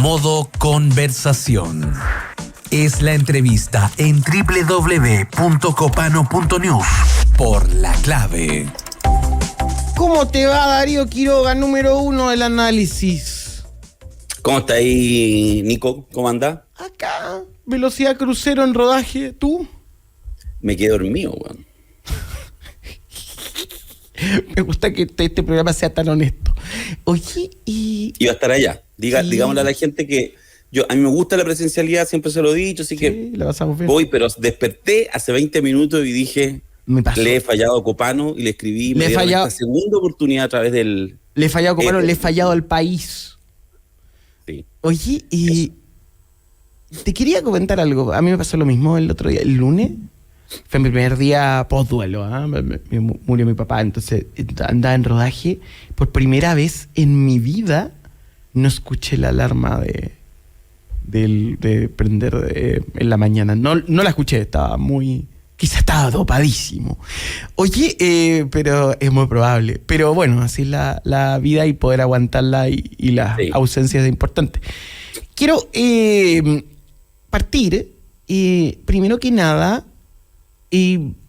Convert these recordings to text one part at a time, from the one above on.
Modo conversación. Es la entrevista en www.copano.news por La Clave. ¿Cómo te va, Darío Quiroga, número 1 del análisis? ¿Cómo está ahí, Nico? ¿Cómo anda? Acá, velocidad crucero en rodaje. ¿Tú? Me quedé dormido, weón. Me gusta que este programa sea tan honesto. Oye, Iba a estar allá. Digámosle a la gente que a mí me gusta la presencialidad, siempre se lo he dicho, así que la pasamos bien. Voy, pero desperté hace 20 minutos y dije, le he fallado a Copano y le escribí, me dieron esta segunda oportunidad a través del... Le he fallado a Copano, le he fallado al país. Sí. Oye, y te quería comentar algo. A mí me pasó lo mismo el otro día, el lunes. Fue mi primer día post-duelo, murió mi papá, entonces andaba en rodaje. Por primera vez en mi vida no escuché la alarma de prender en la mañana. No la escuché, quizá estaba dopadísimo. Oye, pero es muy probable. Pero bueno, así es la vida y poder aguantarla y las ausencias es importante. Quiero partir, primero que nada,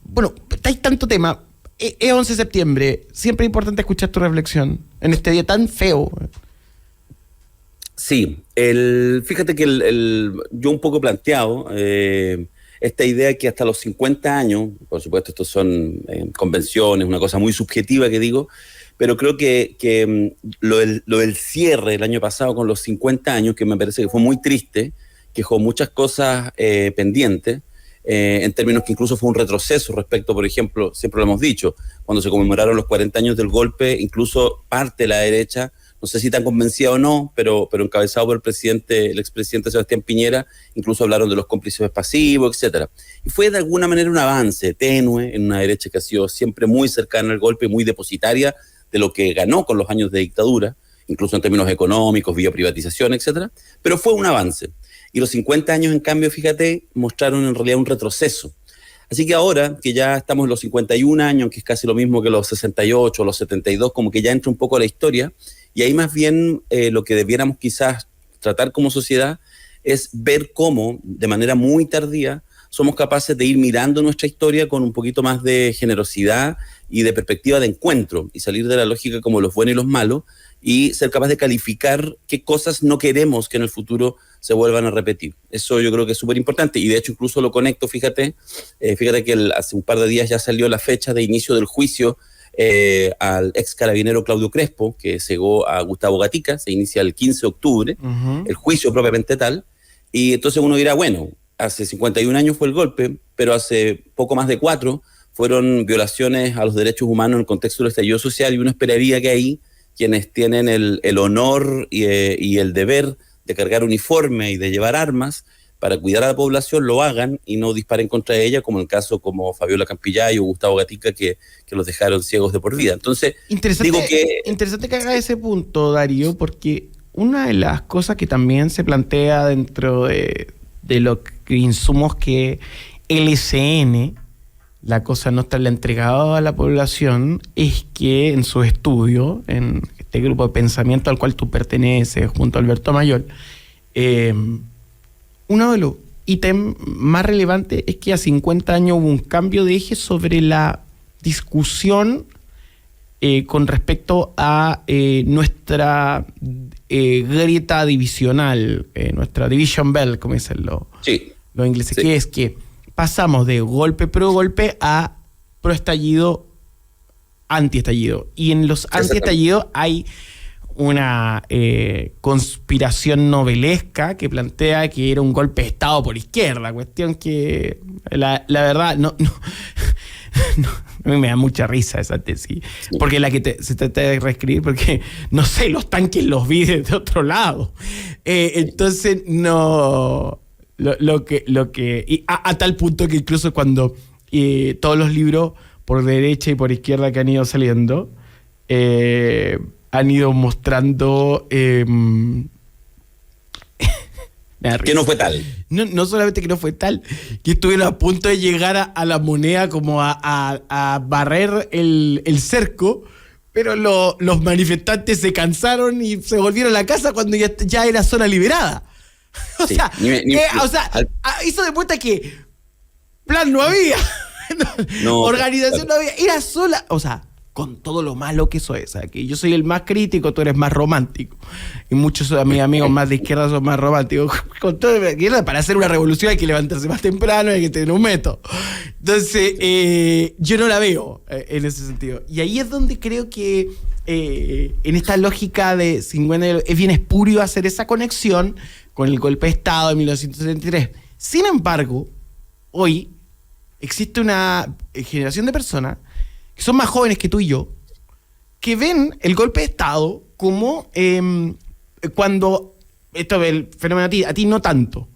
bueno, hay tanto tema. Es 11 de septiembre. Siempre es importante escuchar tu reflexión en este día tan feo. Sí, fíjate que yo un poco planteado esta idea que hasta los 50 años, por supuesto estos son convenciones, una cosa muy subjetiva que digo, pero creo que lo del cierre el año pasado con los 50 años, que me parece que fue muy triste, que dejó muchas cosas pendientes, en términos que incluso fue un retroceso respecto, por ejemplo, siempre lo hemos dicho, cuando se conmemoraron los 40 años del golpe, incluso parte de la derecha, no sé si tan convencida o no, pero encabezado por el expresidente Sebastián Piñera, incluso hablaron de los cómplices pasivos, etcétera. Y fue de alguna manera un avance tenue en una derecha que ha sido siempre muy cercana al golpe, muy depositaria de lo que ganó con los años de dictadura, incluso en términos económicos, vía privatización, etcétera, pero fue un avance. Y los 50 años, en cambio, fíjate, mostraron en realidad un retroceso. Así que ahora, que ya estamos en los 51 años, que es casi lo mismo que los 68 o los 72, como que ya entra un poco a la historia, y ahí más bien lo que debiéramos quizás tratar como sociedad es ver cómo, de manera muy tardía, somos capaces de ir mirando nuestra historia con un poquito más de generosidad y de perspectiva de encuentro, y salir de la lógica como los buenos y los malos, y ser capaz de calificar qué cosas no queremos que en el futuro se vuelvan a repetir. Eso yo creo que es súper importante, y de hecho incluso lo conecto, fíjate que hace un par de días ya salió la fecha de inicio del juicio al ex carabinero Claudio Crespo, que cegó a Gustavo Gatica. Se inicia el 15 de octubre, el juicio propiamente tal, y entonces uno dirá, bueno, hace 51 años fue el golpe, pero hace poco más de 4 fueron violaciones a los derechos humanos en el contexto del estallido social, y uno esperaría que ahí quienes tienen el honor y el deber de cargar uniforme y de llevar armas para cuidar a la población lo hagan y no disparen contra ella, como en el caso como Fabiola Campillay o Gustavo Gatica, que los dejaron ciegos de por vida. Entonces, interesante que haga ese punto, Darío, porque una de las cosas que también se plantea dentro de los insumos que LSN, la Cosa Nostra, le ha entregado a la población, es que en su estudio, en este grupo de pensamiento al cual tú perteneces junto a Alberto Mayol, uno de los ítems más relevantes es que a 50 años hubo un cambio de eje sobre la discusión con respecto a nuestra grieta divisional, nuestra division bell, como dicen los ingleses, que es que pasamos de golpe pro-golpe a pro-estallido, anti-estallido. Y en los anti-estallidos hay una conspiración novelesca que plantea que era un golpe de Estado por izquierda, cuestión que la verdad no a mí me da mucha risa esa tesis, porque la que se trata de reescribir, porque no sé, los tanques los vi desde otro lado, entonces no lo que y a tal punto que incluso cuando todos los libros por derecha y por izquierda que han ido saliendo han ido mostrando que no fue tal. No solamente que no fue tal, que estuvieron a punto de llegar a la moneda como a barrer el cerco, pero los manifestantes se cansaron y se volvieron a la casa cuando ya era zona liberada. O sea, eso demuestra que plan no había, organización no había, era sola, o sea, con todo lo malo que eso es, ¿sabes? Que yo soy el más crítico, tú eres más romántico. Y muchos de mis amigos más de izquierda son más románticos. Con todo de izquierda, para hacer una revolución hay que levantarse más temprano, hay que tener un método. Entonces, yo no la veo en ese sentido. Y ahí es donde creo que en esta lógica de 50 es bien espurio hacer esa conexión con el golpe de Estado de 1973. Sin embargo, hoy existe una generación de personas que son más jóvenes que tú y yo, que ven el golpe de Estado como cuando, esto es el fenómeno a ti no tanto,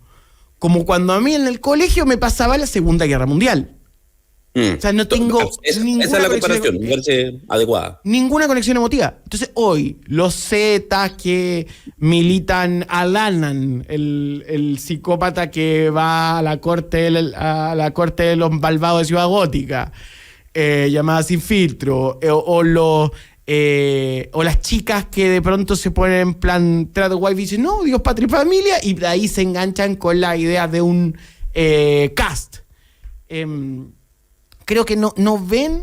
como cuando a mí en el colegio me pasaba la Segunda Guerra Mundial. O sea, no tengo ninguna esa es la comparación, me parece adecuada. Ninguna conexión emotiva. Entonces, hoy, los Zetas que militan a Lannan, el psicópata que va a la corte de los malvados de Ciudad Gótica, llamada Sin Filtro, o las chicas que de pronto se ponen en plan trato guay y dicen, no, Dios, patria y familia, y de ahí se enganchan con la idea de un cast. Creo que no ven,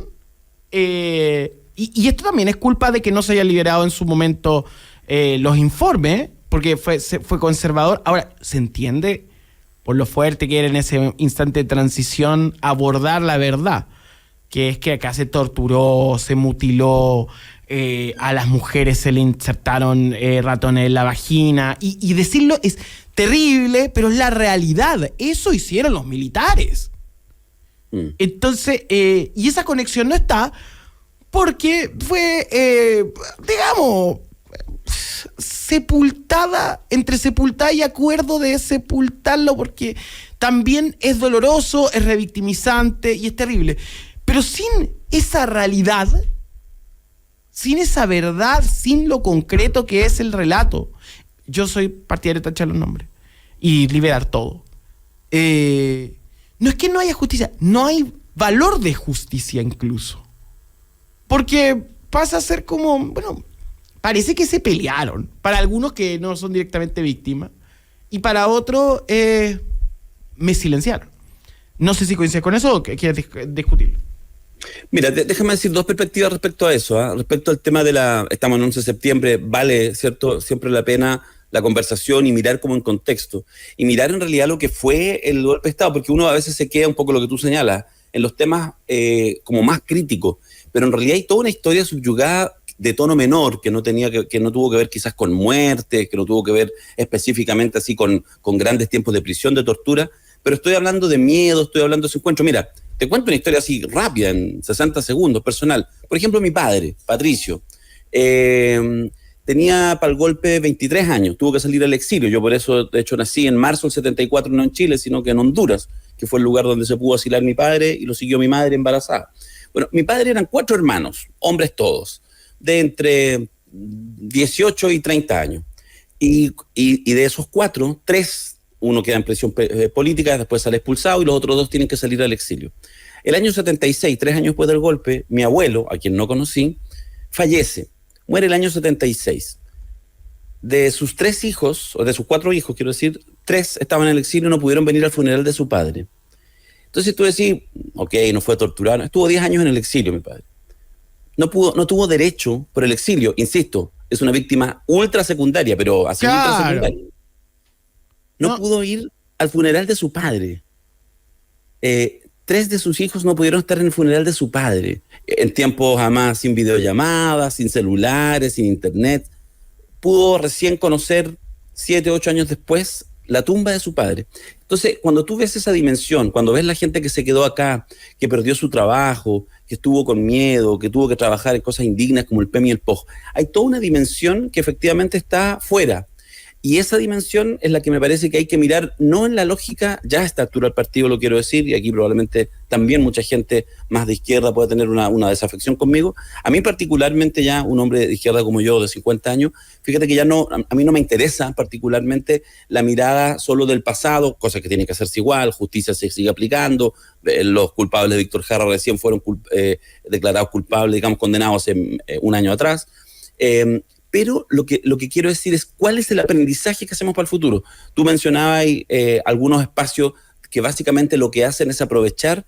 y esto también es culpa de que no se haya liberado en su momento los informes, porque fue conservador. Ahora, se entiende por lo fuerte que era en ese instante de transición abordar la verdad, que es que acá se torturó, se mutiló, a las mujeres se le insertaron ratones en la vagina, y decirlo es terrible, pero es la realidad. Eso hicieron los militares. Entonces, y esa conexión no está porque fue, digamos, entre sepultada y acuerdo de sepultarlo, porque también es doloroso, es revictimizante y es terrible. Pero sin esa realidad, sin esa verdad, sin lo concreto que es el relato, yo soy partidario de tachar los nombres y liberar todo. No es que no haya justicia, no hay valor de justicia incluso. Porque pasa a ser como, bueno, parece que se pelearon. Para algunos que no son directamente víctimas, y para otros me silenciaron. No sé si coincide con eso o quieres discutirlo. Mira, déjame decir dos perspectivas respecto a eso. Respecto al tema estamos en 11 de septiembre, vale, ¿cierto? Siempre la pena la conversación y mirar como en contexto. Y mirar en realidad lo que fue el golpe de Estado, porque uno a veces se queda un poco lo que tú señalas, en los temas como más críticos. Pero en realidad hay toda una historia subyugada de tono menor, que no tuvo que ver quizás con muertes, que no tuvo que ver específicamente así con grandes tiempos de prisión, de tortura. Pero estoy hablando de miedo, estoy hablando de su encuentro. Mira, te cuento una historia así rápida, en 60 segundos, personal. Por ejemplo, mi padre, Patricio, tenía para el golpe 23 años, tuvo que salir al exilio. Yo por eso, de hecho, nací en marzo del 74, no en Chile, sino que en Honduras, que fue el lugar donde se pudo asilar mi padre y lo siguió mi madre embarazada. Bueno, mi padre eran 4 hermanos, hombres todos, de entre 18 y 30 años. Y de esos 4, 3... uno queda en prisión política, después sale expulsado y los otros 2 tienen que salir al exilio. El año 76, 3 años después del golpe, mi abuelo, a quien no conocí, fallece. Muere el año 76. De sus 3 hijos, o de sus 4 hijos, quiero decir, 3 estaban en el exilio y no pudieron venir al funeral de su padre. Entonces tú decís, ok, no fue torturado, estuvo 10 años en el exilio mi padre. No tuvo derecho por el exilio, insisto, es una víctima ultra secundaria, pero así ultra secundaria. No pudo ir al funeral de su padre. 3 de sus hijos no pudieron estar en el funeral de su padre. En tiempos jamás sin videollamadas, sin celulares, sin internet. Pudo recién conocer 7, 8 años después la tumba de su padre. Entonces, cuando tú ves esa dimensión, cuando ves la gente que se quedó acá, que perdió su trabajo, que estuvo con miedo, que tuvo que trabajar en cosas indignas como el PEM y el POG, hay toda una dimensión que efectivamente está fuera. Y esa dimensión es la que me parece que hay que mirar, no en la lógica, ya a esta altura del partido lo quiero decir, y aquí probablemente también mucha gente más de izquierda pueda tener una desafección conmigo. A mí particularmente, ya un hombre de izquierda como yo, de 50 años, fíjate que ya no, a mí no me interesa particularmente la mirada solo del pasado, cosa que tiene que hacerse igual, justicia se sigue aplicando, los culpables de Víctor Jara recién fueron declarados culpables, digamos, condenados hace un año atrás. Pero lo que quiero decir es cuál es el aprendizaje que hacemos para el futuro. Tú mencionabas algunos espacios que básicamente lo que hacen es aprovechar,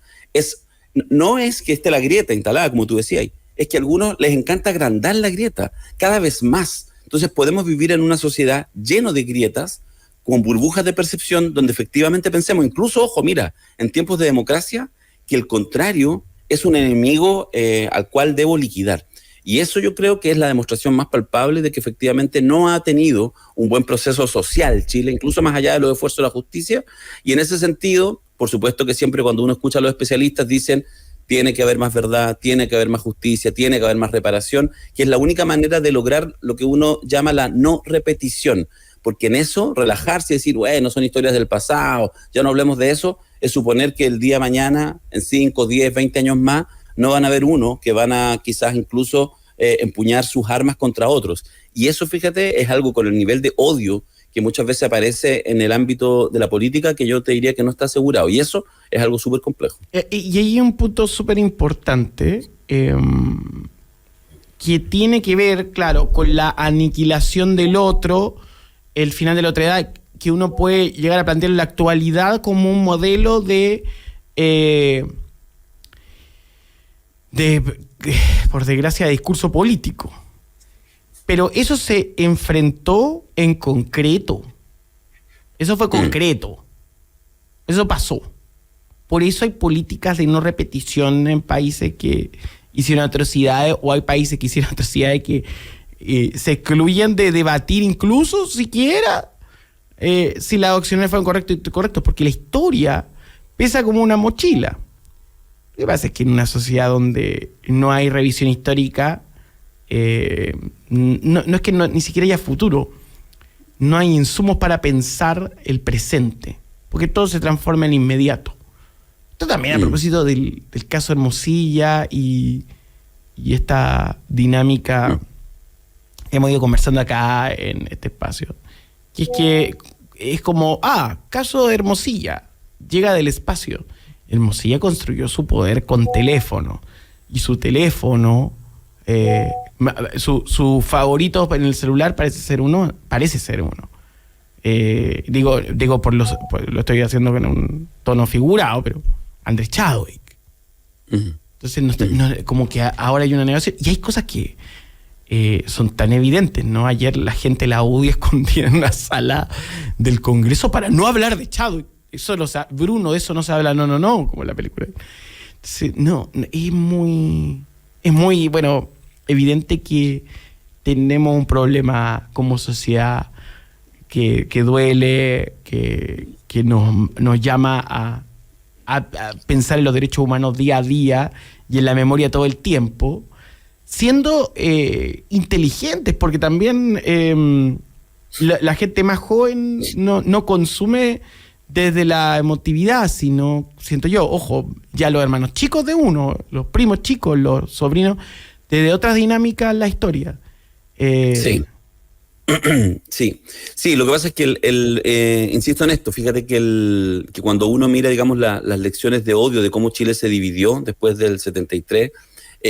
no es que esté la grieta instalada, como tú decías, es que a algunos les encanta agrandar la grieta cada vez más. Entonces podemos vivir en una sociedad llena de grietas, con burbujas de percepción, donde efectivamente pensemos, incluso, ojo, mira, en tiempos de democracia, que el contrario es un enemigo al cual debo liquidar. Y eso yo creo que es la demostración más palpable de que efectivamente no ha tenido un buen proceso social Chile, incluso más allá de los esfuerzos de la justicia. Y en ese sentido, por supuesto que siempre cuando uno escucha a los especialistas dicen tiene que haber más verdad, tiene que haber más justicia, tiene que haber más reparación, que es la única manera de lograr lo que uno llama la no repetición. Porque en eso, relajarse y decir, bueno, son historias del pasado, ya no hablemos de eso, es suponer que el día de mañana, en 5, 10, 20 años más, no van a haber uno que van a quizás incluso empuñar sus armas contra otros. Y eso, fíjate, es algo con el nivel de odio que muchas veces aparece en el ámbito de la política que yo te diría que no está asegurado. Y eso es algo súper complejo. Y hay un punto súper importante que tiene que ver, claro, con la aniquilación del otro, el final de la otra edad, que uno puede llegar a plantear en la actualidad como un modelo de por desgracia, de discurso político. Pero eso se enfrentó en concreto. Eso fue concreto. Eso pasó. Por eso hay políticas de no repetición en países que hicieron atrocidades, o hay países que hicieron atrocidades que se excluyen de debatir incluso siquiera si las opciones fueron correctas o incorrectas, porque la historia pesa como una mochila. Lo que pasa es que en una sociedad donde no hay revisión histórica, no es que ni siquiera haya futuro, no hay insumos para pensar el presente, porque todo se transforma en inmediato. Esto también a propósito del caso Hermosilla y esta dinámica que hemos ido conversando acá en este espacio, que es como, caso de Hermosilla, llega del espacio. Hermosilla construyó su poder con teléfono, y su teléfono, su favorito en el celular parece ser uno. Digo lo estoy haciendo con un tono figurado, pero Andrés Chadwick. Entonces, como que ahora hay una negación, y hay cosas que son tan evidentes, ¿no? Ayer la gente la UDI escondida en una sala del Congreso para no hablar de Chadwick. Eso Bruno, de eso no se habla, no, como en la película. Entonces, es muy evidente que tenemos un problema como sociedad que duele, que nos llama a pensar en los derechos humanos día a día y en la memoria todo el tiempo, siendo inteligentes, porque también la gente más joven no consume desde la emotividad, sino, siento yo, ojo, ya los hermanos chicos de uno, los primos chicos, los sobrinos, desde otras dinámicas la historia. Sí. Sí, lo que pasa es que insisto en esto, fíjate que cuando uno mira, digamos, las lecciones de odio de cómo Chile se dividió después del 73,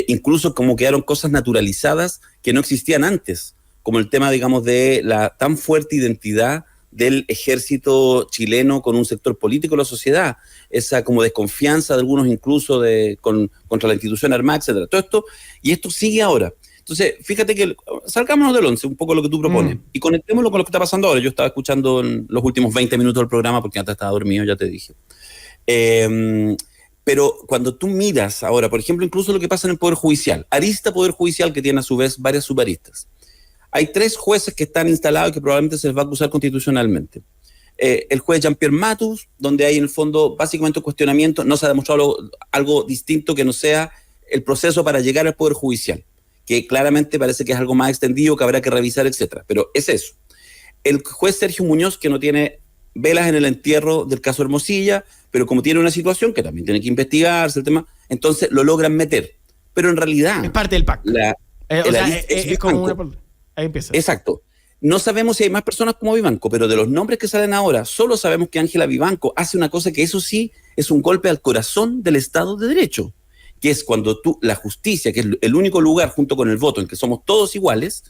incluso como quedaron cosas naturalizadas que no existían antes, como el tema, digamos, de la tan fuerte identidad del ejército chileno con un sector político de la sociedad, esa como desconfianza de algunos incluso contra la institución armada, etcétera. Todo esto, y esto sigue ahora. Entonces, fíjate que salgámonos del 11, un poco lo que tú propones, y conectémoslo con lo que está pasando ahora. Yo estaba escuchando en los últimos 20 minutos del programa porque antes estaba dormido, ya te dije. Pero cuando tú miras ahora, por ejemplo, incluso lo que pasa en el Poder Judicial, arista Poder Judicial que tiene a su vez varias subaristas. Hay 3 jueces que están instalados y que probablemente se les va a acusar constitucionalmente. El juez Jean-Pierre Matus, donde hay en el fondo básicamente un cuestionamiento, no se ha demostrado algo distinto que no sea el proceso para llegar al Poder Judicial, que claramente parece que es algo más extendido, que habrá que revisar, etcétera. Pero es eso. el juez Sergio Muñoz, que no tiene velas en el entierro del caso Hermosilla, pero como tiene una situación que también tiene que investigarse el tema, entonces lo logran meter. Pero en realidad... Es parte del pacto. Es como una... Ahí empieza. Exacto. No sabemos si hay más personas como Vivanco, pero de los nombres que salen ahora, solo sabemos que Ángela Vivanco hace una cosa que eso sí es un golpe al corazón del Estado de Derecho, que es cuando la justicia, que es el único lugar junto con el voto en que somos todos iguales,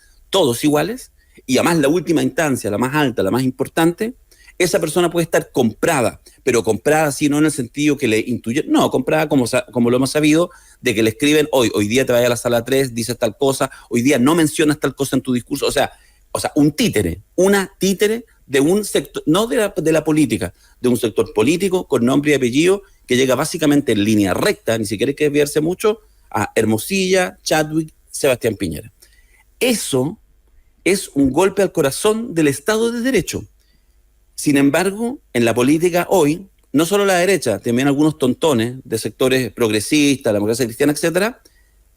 y además la última instancia, la más alta, la más importante, esa persona puede estar comprada, pero comprada así no en el sentido que le intuye, no, comprada como lo hemos sabido, de que le escriben, hoy día te vayas a la sala 3, dices tal cosa, hoy día no mencionas tal cosa en tu discurso, o sea, un títere, una títere de un sector, no de la política, de un sector político con nombre y apellido que llega básicamente en línea recta, ni siquiera hay que desviarse mucho, a Hermosilla, Chadwick, Sebastián Piñera. Eso es un golpe al corazón del Estado de Derecho. Sin embargo, en la política hoy, no solo la derecha, también algunos tontones de sectores progresistas, la democracia cristiana, etcétera,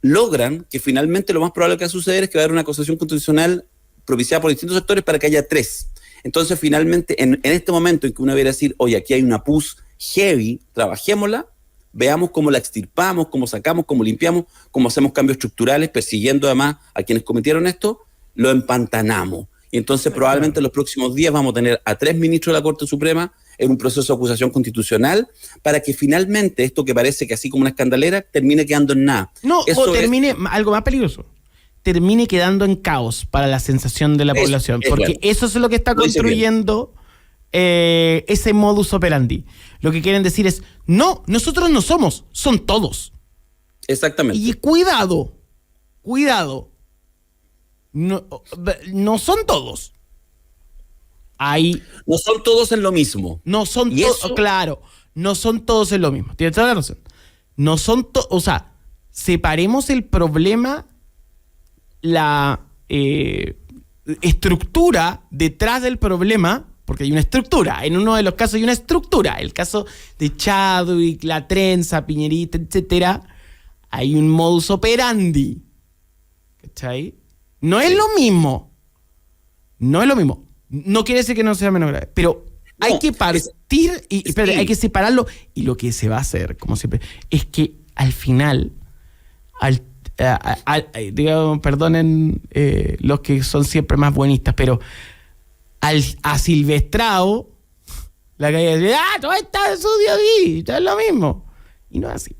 logran que finalmente lo más probable que va a suceder es que va a haber una acusación constitucional propiciada por distintos sectores para que haya 3. Entonces, finalmente, en este momento en que uno debería decir, oye, aquí hay una pus heavy, trabajémosla, veamos cómo la extirpamos, cómo sacamos, cómo limpiamos, cómo hacemos cambios estructurales, persiguiendo además a quienes cometieron esto, lo empantanamos. Y entonces probablemente en los próximos días vamos a tener a 3 ministros de la Corte Suprema en un proceso de acusación constitucional para que finalmente esto que parece que así como una escandalera termine quedando en nada. No, eso o termine algo más peligroso. Termine quedando en caos para la sensación de la población. Porque eso es lo que está construyendo ese modus operandi. Lo que quieren decir es, no, nosotros no somos, son todos. Exactamente. Y cuidado. No son todos. No son todos en lo mismo. No son todos, claro. No son todos en lo mismo. Tienes toda la razón. No son todos, o sea, separemos el problema, la estructura detrás del problema, porque hay una estructura. En uno de los casos hay una estructura. El caso de Chadwick, la trenza, Piñerita, etcétera, hay un modus operandi. ¿Cachai? No es lo mismo. No quiere decir que no sea menos grave, pero hay que partir hay que separarlo. Y lo que se va a hacer, como siempre, es que al final, digamos, perdonen los que son siempre más buenistas, pero a Silvestrao, la calle dice, todo está sucio aquí, todo es lo mismo. Y no es así.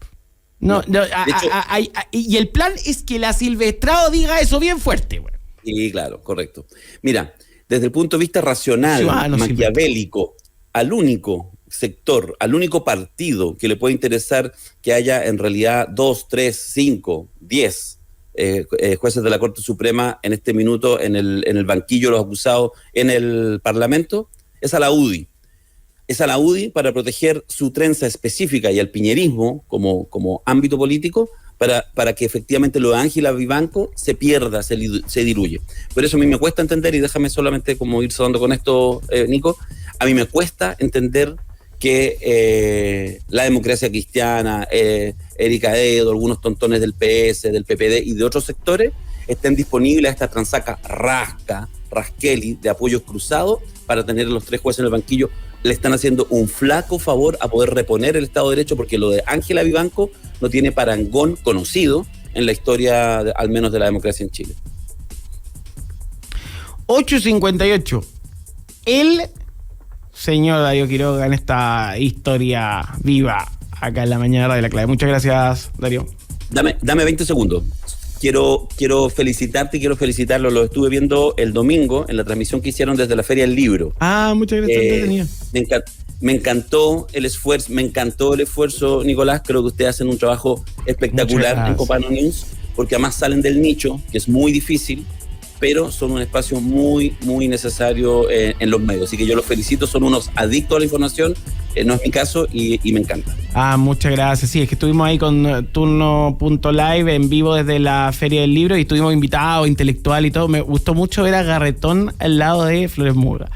Y el plan es que la Silvestrao diga eso bien fuerte, güey. Sí, claro, correcto. Mira, desde el punto de vista racional, maquiavélico, al único sector, al único partido que le puede interesar que haya en realidad 2, 3, 5, 10 jueces de la Corte Suprema en este minuto en el banquillo de los acusados en el Parlamento, es a la UDI. Es a la UDI para proteger su trenza específica y al piñerismo como ámbito político para que efectivamente lo de Ángela Vivanco se pierda, se diluye. Por eso a mí me cuesta entender, y déjame solamente como ir cerrando con esto, Nico, a mí me cuesta entender que la democracia cristiana, Erika Edo, algunos tontones del PS, del PPD y de otros sectores estén disponibles a esta transaca Raskelly de apoyos cruzados para tener a los 3 jueces en el banquillo. Le están haciendo un flaco favor a poder reponer el Estado de Derecho, porque lo de Ángela Vivanco no tiene parangón conocido en la historia, al menos de la democracia en Chile. 8:58. El señor Darío Quiroga en esta historia viva acá en la mañana de La Clave. Muchas gracias, Darío. Dame 20 segundos. Quiero felicitarte y quiero felicitarlo. Lo estuve viendo el domingo en la transmisión que hicieron desde la Feria del Libro. Muchas gracias. Me encantó el esfuerzo, Nicolás. Creo que ustedes hacen un trabajo espectacular en Copano News, porque además salen del nicho, que es muy difícil, pero son un espacio muy, muy necesario en los medios. Así que yo los felicito, son unos adictos a la información, no es mi caso, y me encanta. Muchas gracias. Sí, es que estuvimos ahí con Turno.live en vivo desde la Feria del Libro y estuvimos invitados, intelectual y todo. Me gustó mucho ver a Garretón al lado de Flores Muga.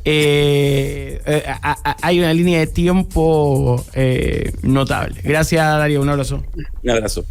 Hay una línea de tiempo notable. Gracias, Darío. Un abrazo. Un abrazo.